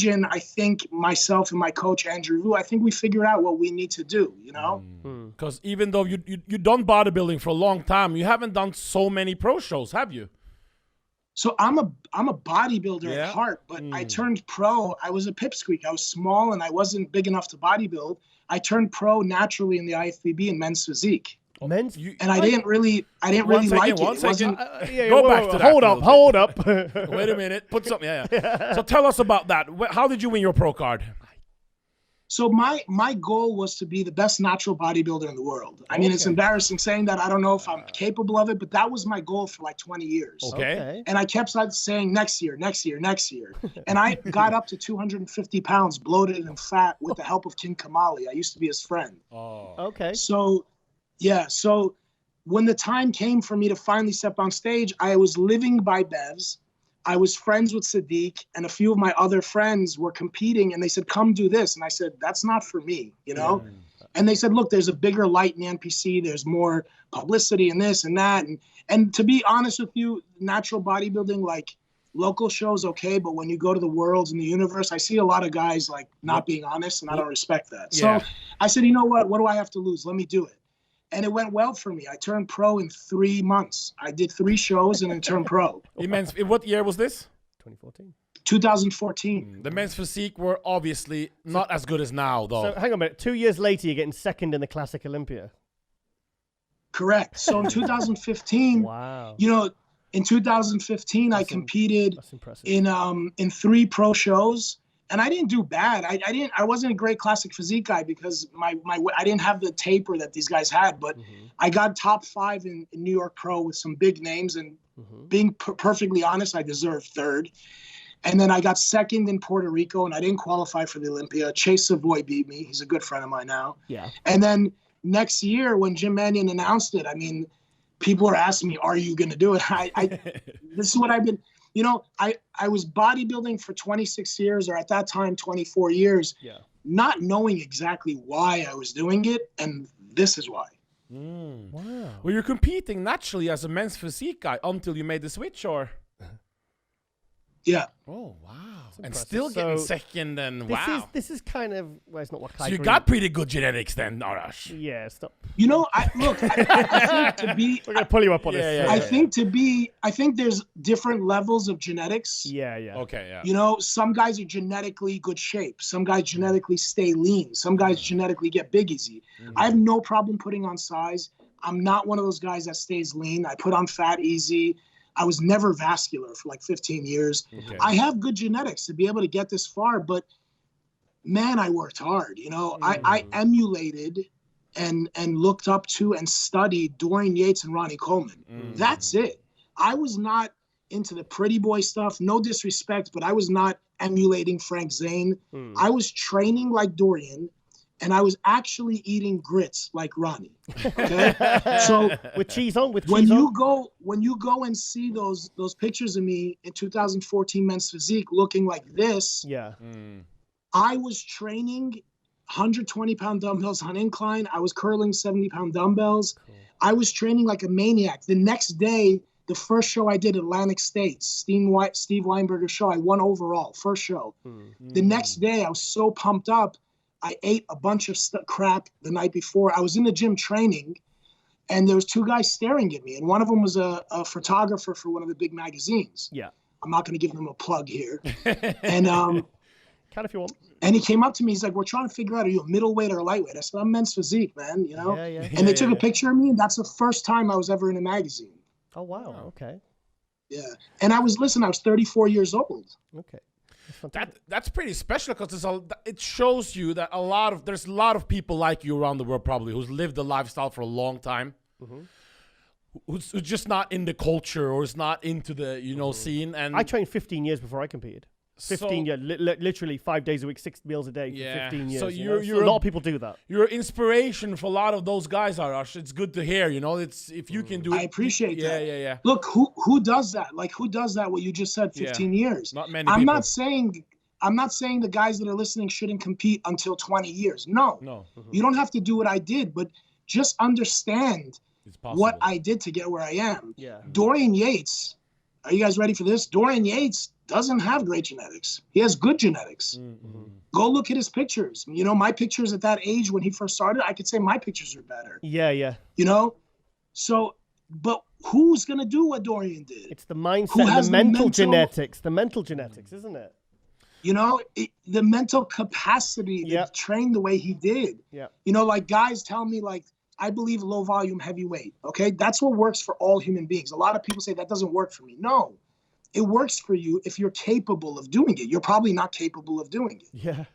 and I think myself and my coach, Andrew Vu, I think we figured out what we need to do, you know? Because even though you've done bodybuilding for a long time, you haven't done so many pro shows, have you? So I'm a bodybuilder at heart, but I turned pro. I was a pipsqueak. I was small and I wasn't big enough to bodybuild. I turned pro naturally in the IFBB in men's physique. Men's, and I didn't really like it. Go back to that. Hold up. Wait a minute. Put something. Yeah. So tell us about that. How did you win your pro card? So my goal was to be the best natural bodybuilder in the world. I mean, it's embarrassing saying that. I don't know if I'm capable of it, but that was my goal for like 20 years. Okay. And I kept saying next year. And I got up to 250 pounds, bloated and fat with the help of King Kamali. I used to be his friend. Oh. Okay. So, yeah. So when the time came for me to finally step on stage, I was living by Bev's. I was friends with Sadiq, and a few of my other friends were competing, and they said, come do this. And I said, that's not for me, you know? Yeah. And they said, look, there's a bigger light in the NPC. There's more publicity and this and that. And to be honest with you, natural bodybuilding, like local shows, okay, but when you go to the worlds and the universe, I see a lot of guys like not being honest, and I don't respect that. Yeah. So I said, you know what do I have to lose? Let me do it. And it went well for me. I turned pro in 3 months. I did 3 shows and then turned pro. What year was this? 2014. 2014. The men's physique were obviously not as good as now, though. So hang on a minute. 2 years later, you're getting second in the Classic Olympia. Correct. So in 2015, wow. You know, in 2015, I competed in 3 pro shows. And I didn't do bad. I wasn't a great classic physique guy because I didn't have the taper that these guys had, but I got top 5 in New York Pro with some big names, and being perfectly honest, I deserved 3rd. And then I got 2nd in Puerto Rico, and I didn't qualify for the Olympia. Chase Savoy beat me. He's a good friend of mine now. Yeah. And then next year when Jim Mannion announced it, I mean, people are asking me, are you going to do it? This is what I've been... You know, I was bodybuilding for 26 years, or at that time, 24 years, not knowing exactly why I was doing it, and this is why. Wow. Well, you're competing naturally as a men's physique guy until you made the switch, or? Yeah. Oh, wow. And still getting second, and wow. This is kind of, well, it's not what So you got pretty good genetics then, Arash. Yeah, stop. You know, I think to be... We're going to pull you up on this. I think there's different levels of genetics. Yeah. Okay, yeah. You know, some guys are genetically good shape. Some guys genetically stay lean. Some guys genetically get big easy. I have no problem putting on size. I'm not one of those guys that stays lean. I put on fat easy. I was never vascular for like 15 years. Okay. I have good genetics to be able to get this far, but man, I worked hard. You know, I emulated and looked up to and studied Dorian Yates and Ronnie Coleman. That's it. I was not into the pretty boy stuff. No disrespect, but I was not emulating Frank Zane. I was training like Dorian, and I was actually eating grits like Ronnie. Okay, so with cheese on. When you go and see those pictures of me in 2014 men's physique looking like this, I was training 120-pound dumbbells on incline. I was curling 70-pound dumbbells. Cool. I was training like a maniac. The next day, the first show I did at Atlantic States, Steve Weinberger's show, I won overall, first show. The next day, I was so pumped up. I ate a bunch of crap the night before. I was in the gym training, and there was 2 guys staring at me, and one of them was a photographer for one of the big magazines. Yeah, I'm not going to give them a plug here. And can if you want. And he came up to me. He's like, "We're trying to figure out, are you a middleweight or a lightweight?" I said, "I'm men's physique, man. You know." And they took a picture of me, and that's the first time I was ever in a magazine. Oh wow! Okay. Yeah, and I was 34 years old. Okay. That's pretty special because it shows you that there's a lot of people like you around the world probably who's lived the lifestyle for a long time, who's just not in the culture or is not into the scene. And I trained 15 years before I competed. 15 years, literally 5 days a week, 6 meals a day for 15 years. So you're a lot of people do that. You're inspiration for a lot of those guys, Arash. It's good to hear. You know, it's if you can do it. I appreciate that. Yeah. Look, who does that? Like, who does that? What you just said, 15 years. Not many. I'm not saying the guys that are listening shouldn't compete until 20 years. No. You don't have to do what I did, but just understand what I did to get where I am. Yeah. Dorian Yates. Are you guys ready for this? Dorian Yates doesn't have great genetics. He has good genetics. Go look at his pictures. You know, my pictures at that age when he first started, I could say my pictures are better. Yeah. You know? So, but who's going to do what Dorian did? It's the mindset and the mental genetics. The mental genetics, isn't it? You know, the mental capacity to train the way he did. Yeah. You know, like guys tell me, like, I believe low volume, heavy weight. Okay. That's what works for all human beings. A lot of people say that doesn't work for me. No, it works for you if you're capable of doing it. You're probably not capable of doing it. Yeah.